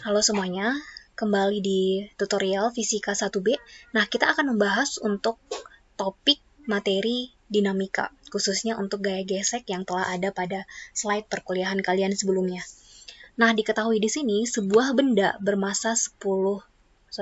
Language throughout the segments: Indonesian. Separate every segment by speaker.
Speaker 1: Halo semuanya, kembali di tutorial Fisika 1B. Nah, kita akan membahas untuk topik materi dinamika, khususnya untuk gaya gesek yang telah ada pada slide perkuliahan kalian sebelumnya. Nah, diketahui di sini sebuah benda bermasa 100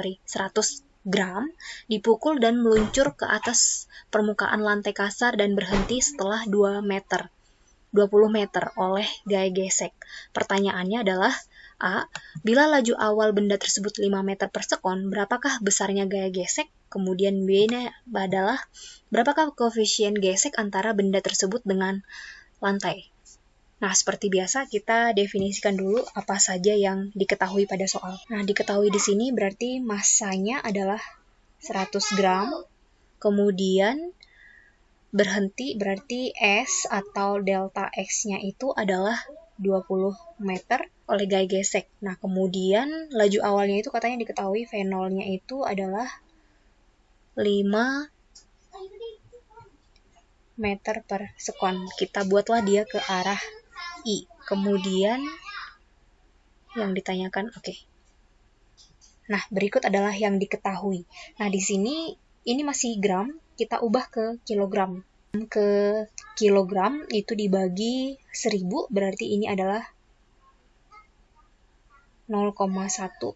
Speaker 1: gram dipukul dan meluncur ke atas permukaan lantai kasar dan berhenti setelah 20 meter oleh gaya gesek. Pertanyaannya adalah A. Bila laju awal benda tersebut 5 meter per sekon, berapakah besarnya gaya gesek? Kemudian B adalah berapakah koefisien gesek antara benda tersebut dengan lantai? Nah, seperti biasa kita definisikan dulu apa saja yang diketahui pada soal. Nah, diketahui di sini berarti massanya adalah 100 gram, kemudian berhenti berarti S atau delta X-nya itu adalah 20 meter oleh gaya gesek. Nah, kemudian laju awalnya itu katanya diketahui V0-nya itu adalah 5 meter per sekon. Kita buatlah dia ke arah I. Kemudian yang ditanyakan, oke. Nah, berikut adalah yang diketahui. Nah, di sini ini masih gram, kita ubah ke kilogram. Ke kilogram itu dibagi 1000, berarti ini adalah 0,1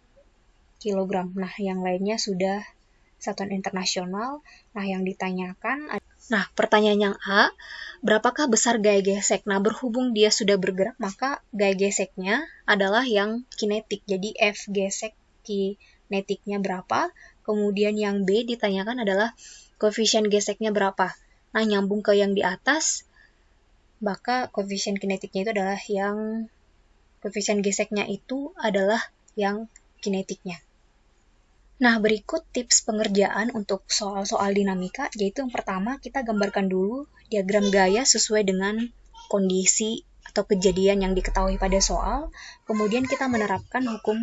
Speaker 1: kilogram. Nah, yang lainnya sudah satuan internasional. Nah, yang ditanyakan, nah, pertanyaan yang A, berapakah besar gaya gesek? Nah, berhubung dia sudah bergerak, maka gaya geseknya adalah yang kinetik. Jadi, F gesek kinetiknya berapa? Kemudian yang B ditanyakan adalah koefisien geseknya berapa? Nah, nyambung ke yang di atas, maka koefisien kinetiknya itu adalah yang koefisien geseknya itu adalah yang kinetiknya. Nah, berikut tips pengerjaan untuk soal-soal dinamika, yaitu yang pertama kita gambarkan dulu diagram gaya sesuai dengan kondisi atau kejadian yang diketahui pada soal, kemudian kita menerapkan hukum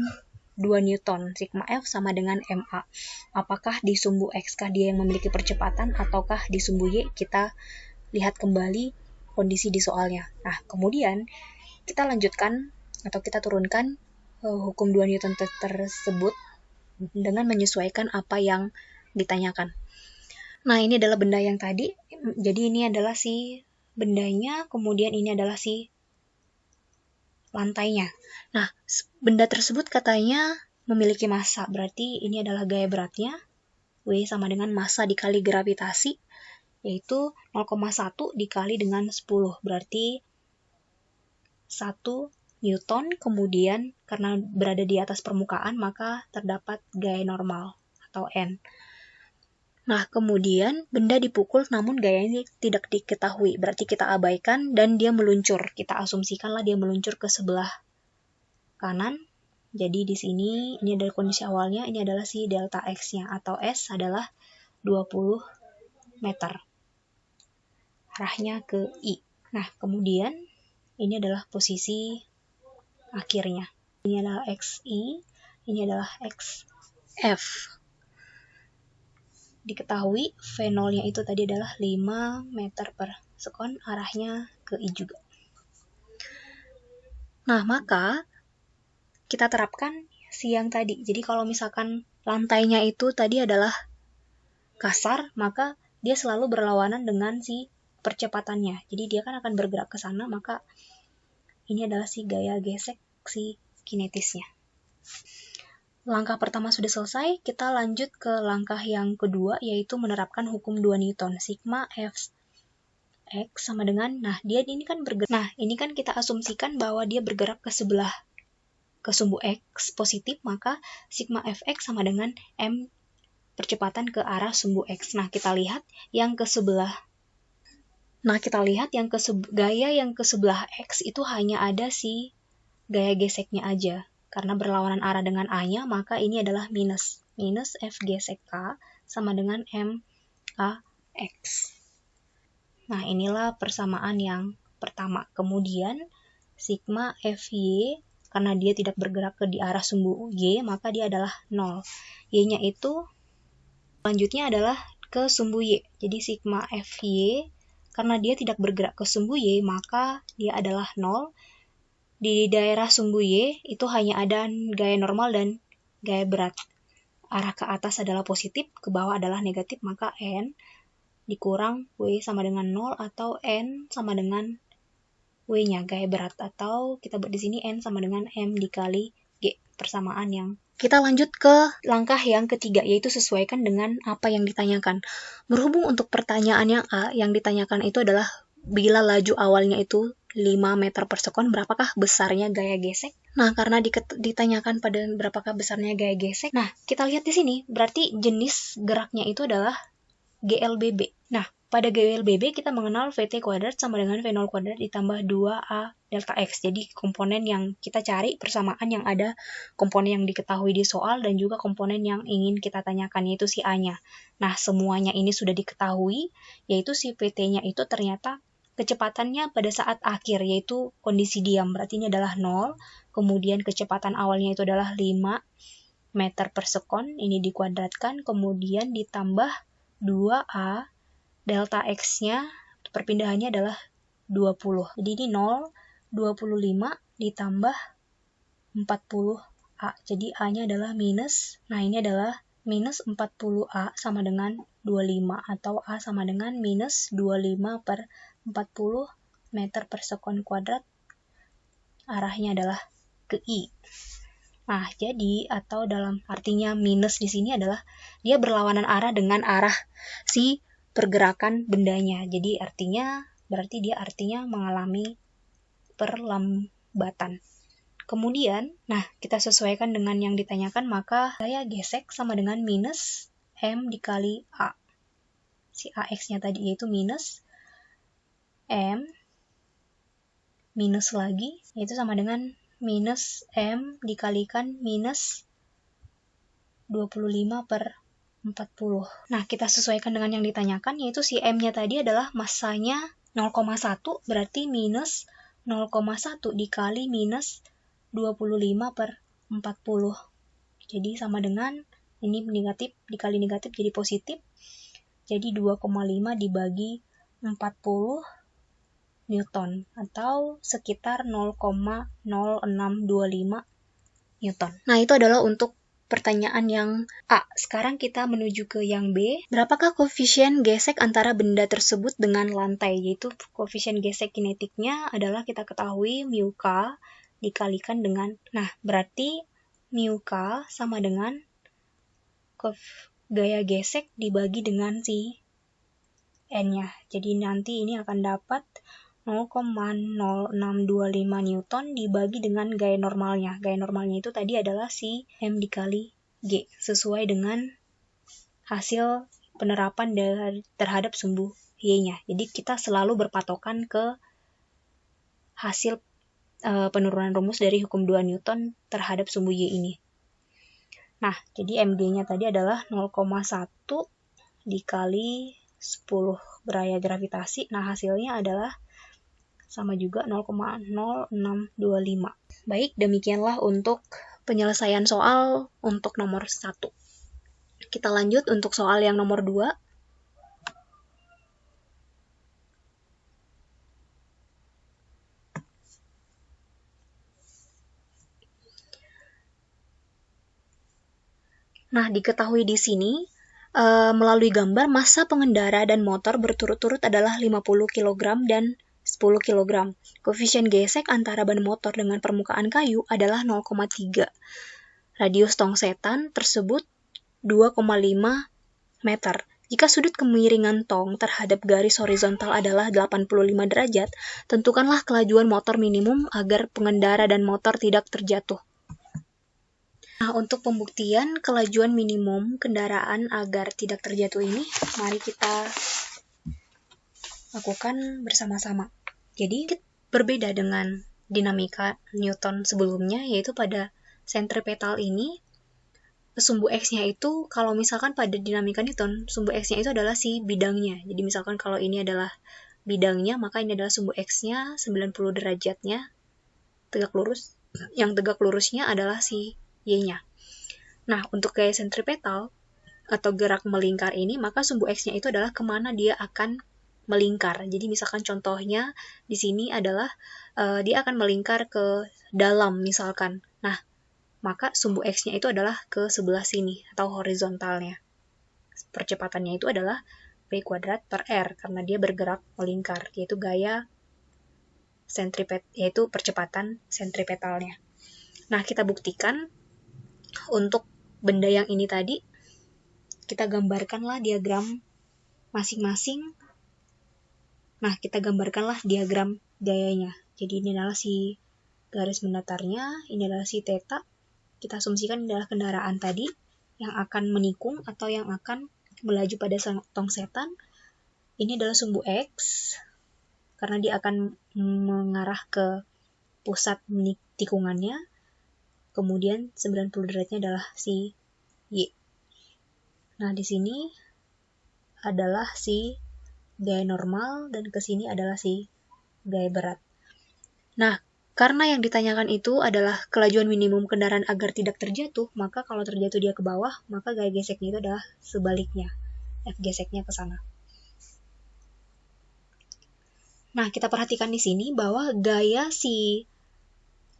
Speaker 1: 2 Newton, sigma F sama dengan MA. Apakah di sumbu X kah dia yang memiliki percepatan, ataukah di sumbu Y? Kita lihat kembali kondisi di soalnya. Nah, kemudian kita lanjutkan atau kita turunkan hukum 2 Newton tersebut dengan menyesuaikan apa yang ditanyakan. Nah, ini adalah benda yang tadi. Jadi ini adalah si bendanya, kemudian ini adalah si lantainya. Nah, benda tersebut katanya memiliki massa, berarti ini adalah gaya beratnya. W sama dengan massa dikali gravitasi, yaitu 0,1 dikali dengan 10, berarti 1 Newton, kemudian karena berada di atas permukaan, maka terdapat gaya normal atau N. Nah, kemudian benda dipukul namun gayanya tidak diketahui, berarti kita abaikan dan dia meluncur. Kita asumsikanlah dia meluncur ke sebelah kanan. Jadi di sini, ini adalah kondisi awalnya, ini adalah si delta X-nya atau S adalah 20 meter. Arahnya ke I. Nah, kemudian ini adalah posisi akhirnya. Ini adalah XI, ini adalah XF. Diketahui V0-nya itu tadi adalah 5 meter per sekon, arahnya ke I juga. Nah, maka kita terapkan si yang tadi. Jadi kalau misalkan lantainya itu tadi adalah kasar, maka dia selalu berlawanan dengan si percepatannya. Jadi dia kan akan bergerak ke sana, maka ini adalah si gaya gesek si kinetisnya. Langkah pertama sudah selesai, kita lanjut ke langkah yang kedua, yaitu menerapkan hukum 2 Newton. Sigma F X sama dengan, nah dia ini kan bergerak. Nah, ini kan kita asumsikan bahwa dia bergerak ke sebelah ke sumbu X positif, maka sigma Fx sama dengan M percepatan ke arah sumbu X. Nah, kita lihat yang ke sebelah. Nah, kita lihat yang gaya yang ke sebelah X itu hanya ada si gaya geseknya aja. Karena berlawanan arah dengan A-nya, maka ini adalah minus. Minus F gesek K sama dengan M A X. Nah, inilah persamaan yang pertama. Kemudian, sigma Fy, karena dia tidak bergerak di arah sumbu Y, maka dia adalah 0. Y-nya itu, selanjutnya adalah ke sumbu Y. Jadi, sigma Fy, karena dia tidak bergerak ke sumbu Y, maka dia adalah 0. di daerah sumbu Y itu hanya ada gaya normal dan gaya berat. Arah ke atas adalah positif, ke bawah adalah negatif, maka N dikurang W sama dengan 0 atau N sama dengan W-nya, gaya berat. Atau kita buat di sini N sama dengan M dikali G, persamaan yang. Kita lanjut ke langkah yang ketiga, yaitu sesuaikan dengan apa yang ditanyakan. Berhubung untuk pertanyaan yang A, yang ditanyakan itu adalah bila laju awalnya itu 5 meter per sekon, berapakah besarnya gaya gesek? Nah, karena ditanyakan pada berapakah besarnya gaya gesek, nah, kita lihat di sini, berarti jenis geraknya itu adalah GLBB. Nah, pada GLBB kita mengenal VT kuadrat sama dengan V0 kuadrat ditambah 2A delta X. Jadi komponen yang kita cari persamaan yang ada komponen yang diketahui di soal dan juga komponen yang ingin kita tanyakan, yaitu si A-nya. Nah, semuanya ini sudah diketahui, yaitu si VT-nya itu ternyata kecepatannya pada saat akhir, yaitu kondisi diam. Berarti ini adalah 0, kemudian kecepatan awalnya itu adalah 5 meter per sekon, ini dikuadratkan, kemudian ditambah 2A, delta X-nya perpindahannya adalah 20. Jadi ini 0, 25 ditambah 40A. Jadi A-nya adalah minus. Nah, ini adalah minus 40A sama dengan 25. Atau A sama dengan minus 25 per 40 meter per sekon kuadrat. Arahnya adalah ke I. Nah, jadi atau dalam artinya minus di sini adalah dia berlawanan arah dengan arah si pergerakan bendanya. Jadi berarti dia artinya mengalami perlambatan. Kemudian, nah, kita sesuaikan dengan yang ditanyakan, maka gaya gesek sama dengan minus M dikali A. Si AX-nya tadi yaitu minus M minus lagi, yaitu sama dengan minus M dikalikan minus 25 per 40. Nah, kita sesuaikan dengan yang ditanyakan, yaitu si M-nya tadi adalah masanya 0,1, berarti minus 0,1 dikali minus 25 per 40. Jadi sama dengan, ini negatif dikali negatif jadi positif, jadi 2,5 dibagi 40 Newton, atau sekitar 0,0625 Newton. Nah, itu adalah untuk pertanyaan yang A. Sekarang kita menuju ke yang B. Berapakah koefisien gesek antara benda tersebut dengan lantai? Yaitu koefisien gesek kinetiknya adalah kita ketahui mu K dikalikan dengan, nah, berarti mu K sama dengan gaya gesek dibagi dengan si N-nya. Jadi nanti ini akan dapat 0,0625 Newton dibagi dengan gaya normalnya. Gaya normalnya itu tadi adalah si M dikali G, sesuai dengan hasil penerapan terhadap sumbu Y-nya. Jadi kita selalu berpatokan ke hasil penurunan rumus dari hukum 2 Newton terhadap sumbu Y ini. Nah, jadi Mg-nya tadi adalah 0,1 dikali 10 beraya gravitasi. Nah, hasilnya adalah sama juga 0,0625. Baik, demikianlah untuk penyelesaian soal untuk nomor 1. Kita lanjut untuk soal yang nomor 2. Nah, diketahui di sini melalui gambar massa pengendara dan motor berturut-turut adalah 50 kg dan 10 kg. Koefisien gesek antara ban motor dengan permukaan kayu adalah 0,3. Radius tongsetan tersebut 2,5 meter. Jika sudut kemiringan tong terhadap garis horizontal adalah 85 derajat, tentukanlah kelajuan motor minimum agar pengendara dan motor tidak terjatuh. Nah, untuk pembuktian kelajuan minimum kendaraan agar tidak terjatuh ini, mari kita lakukan bersama-sama. Jadi, berbeda dengan dinamika Newton sebelumnya, yaitu pada sentripetal ini, sumbu X-nya itu, kalau misalkan pada dinamika Newton, sumbu X-nya itu adalah si bidangnya. Jadi, misalkan kalau ini adalah bidangnya, maka ini adalah sumbu X-nya, 90 derajatnya, tegak lurus. Yang tegak lurusnya adalah si Y-nya. Nah, untuk gaya sentripetal, atau gerak melingkar ini, maka sumbu X-nya itu adalah kemana dia akan melingkar. Jadi misalkan contohnya di sini adalah dia akan melingkar ke dalam misalkan. Nah, maka sumbu X-nya itu adalah ke sebelah sini atau horizontalnya. Percepatannya itu adalah V kuadrat per R karena dia bergerak melingkar, yaitu gaya yaitu percepatan sentripetalnya. Nah, kita buktikan untuk benda yang ini tadi, kita gambarkanlah diagram masing-masing. Nah, kita gambarkanlah diagram gayanya. Jadi ini adalah si garis mendatarnya, ini adalah si theta. Kita asumsikan ini adalah kendaraan tadi yang akan menikung atau yang akan melaju pada tong setan. Ini adalah sumbu X, karena dia akan mengarah ke pusat tikungannya. Kemudian 90 derajatnya adalah si Y. Nah, di sini adalah si gaya normal dan ke sini adalah si gaya berat. Nah, karena yang ditanyakan itu adalah kelajuan minimum kendaraan agar tidak terjatuh, maka kalau terjatuh dia ke bawah, maka gaya geseknya itu adalah sebaliknya. F geseknya ke sana. Nah, kita perhatikan di sini bahwa gaya si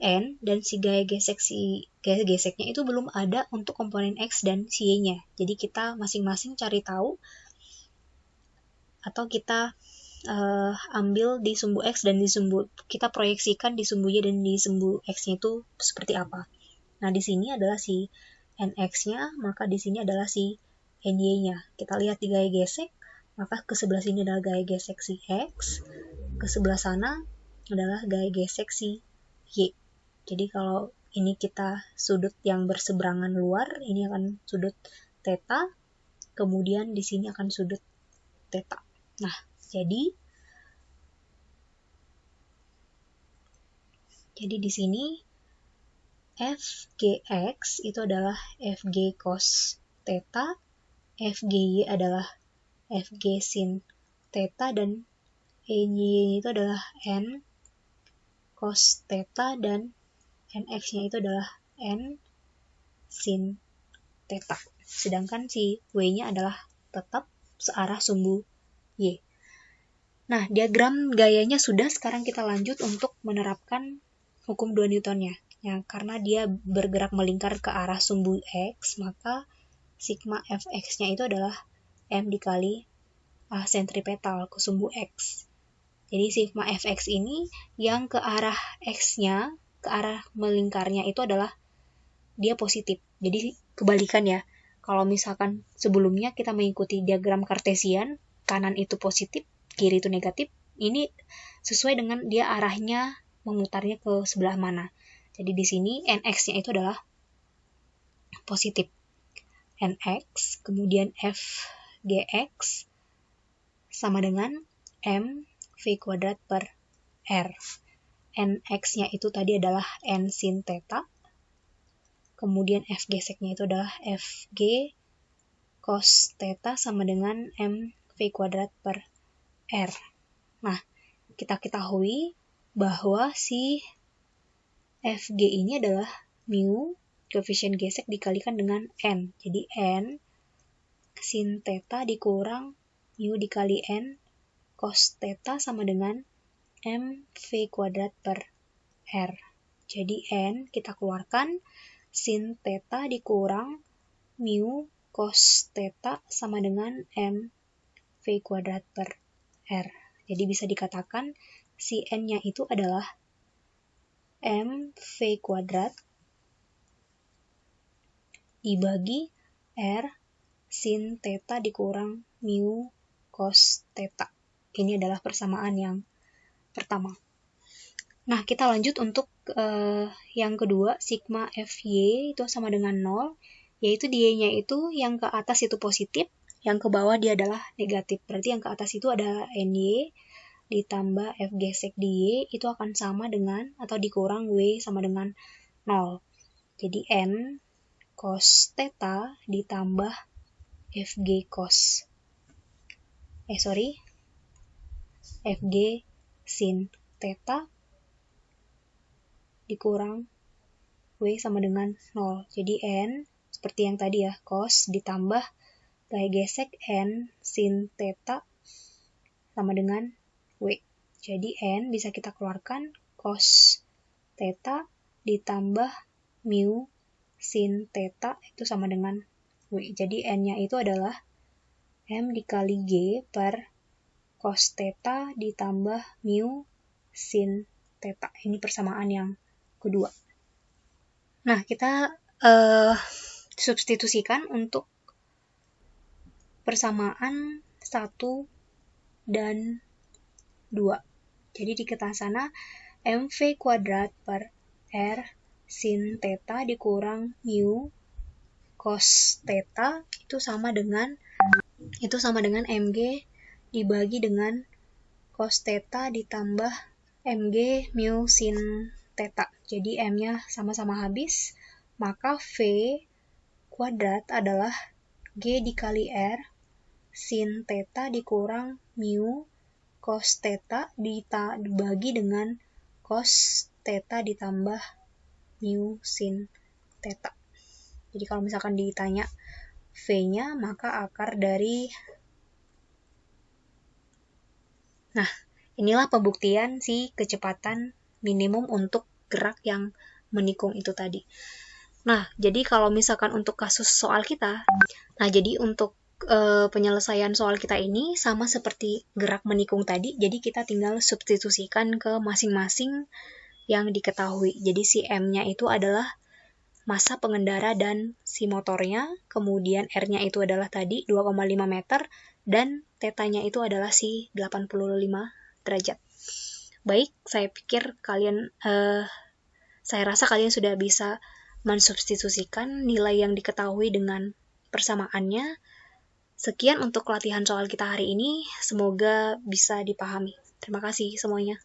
Speaker 1: N dan si gaya geseknya itu belum ada untuk komponen X dan si Y-nya. Jadi kita masing-masing cari tahu atau kita ambil di sumbu X dan di sumbu, kita proyeksikan di sumbu Y dan di sumbu X-nya itu seperti apa. Nah, di sini adalah si NX-nya, maka di sini adalah si NY-nya. Kita lihat di gaya gesek, maka ke sebelah sini adalah gaya gesek si X, ke sebelah sana adalah gaya gesek si Y. Jadi kalau ini kita sudut yang berseberangan luar, ini akan sudut theta, kemudian di sini akan sudut theta. Nah, jadi di sini FGX itu adalah FG cos theta, FGY adalah FG sin theta, dan NY itu adalah N cos theta, dan NX-nya itu adalah N sin theta. Sedangkan si W-nya adalah tetap searah sumbu Y. Nah, diagram gayanya sudah, sekarang kita lanjut untuk menerapkan hukum 2 Newtonnya. Ya, karena dia bergerak melingkar ke arah sumbu X, maka sigma Fx-nya itu adalah M dikali sentripetal ke sumbu X. Jadi sigma Fx ini yang ke arah X-nya, ke arah melingkarnya itu adalah dia positif. Jadi kebalikan ya. Kalau misalkan sebelumnya kita mengikuti diagram Kartesian, kanan itu positif, kiri itu negatif, ini sesuai dengan dia arahnya memutarnya ke sebelah mana. Jadi di sini NX-nya itu adalah positif. NX, kemudian FGX sama dengan M V kuadrat per R. NX-nya itu tadi adalah N sin theta. Kemudian F geseknya itu adalah FG cos theta sama dengan M V kuadrat per R. Nah, kita ketahui bahwa si FG ini adalah mu, koefisien gesek dikalikan dengan N. Jadi N sin theta dikurang mu dikali N cos theta sama dengan M V kuadrat per R. Jadi N kita keluarkan, sin theta dikurang mu cos theta sama dengan M V kuadrat per R. Jadi bisa dikatakan si N-nya itu adalah M V kuadrat dibagi R sin theta dikurang mu cos theta. Ini adalah persamaan yang pertama. Nah, kita lanjut untuk yang kedua, sigma Fy itu sama dengan 0, yaitu Y-nya itu yang ke atas itu positif, yang ke bawah dia adalah negatif. Berarti yang ke atas itu ada Ny ditambah F gesek dy itu akan sama dengan atau dikurang W sama dengan 0. Jadi N cos theta ditambah Fg cos Fg sin theta dikurang W sama dengan 0. Jadi N seperti yang tadi ya, cos ditambah gaya gesek N sin theta sama dengan W. Jadi N bisa kita keluarkan cos theta ditambah mu sin theta itu sama dengan W. Jadi N-nya itu adalah M dikali G per cos theta ditambah mu sin theta. Ini persamaan yang kedua. Nah, kita substitusikan untuk persamaan 1 dan 2. Jadi di kita sana mv kuadrat per r sin theta dikurang mu cos theta itu sama dengan mg dibagi dengan cos theta ditambah mg mu sin theta. Jadi m-nya sama-sama habis, maka v kuadrat adalah g dikali r sin theta dikurang mu cos theta dibagi dengan cos theta ditambah mu sin theta. Jadi kalau misalkan ditanya V-nya, maka akar dari... Nah, inilah pembuktian si kecepatan minimum untuk gerak yang menikung itu tadi. Nah, jadi kalau misalkan untuk kasus soal kita, nah jadi untuk penyelesaian soal kita ini sama seperti gerak menikung tadi, jadi kita tinggal substitusikan ke masing-masing yang diketahui. Jadi si M-nya itu adalah massa pengendara dan si motornya, kemudian R-nya itu adalah tadi 2,5 meter, dan θ-nya itu adalah si 85 derajat. Baik, saya pikir saya rasa kalian sudah bisa mensubstitusikan nilai yang diketahui dengan persamaannya. Sekian untuk latihan soal kita hari ini, semoga bisa dipahami. Terima kasih semuanya.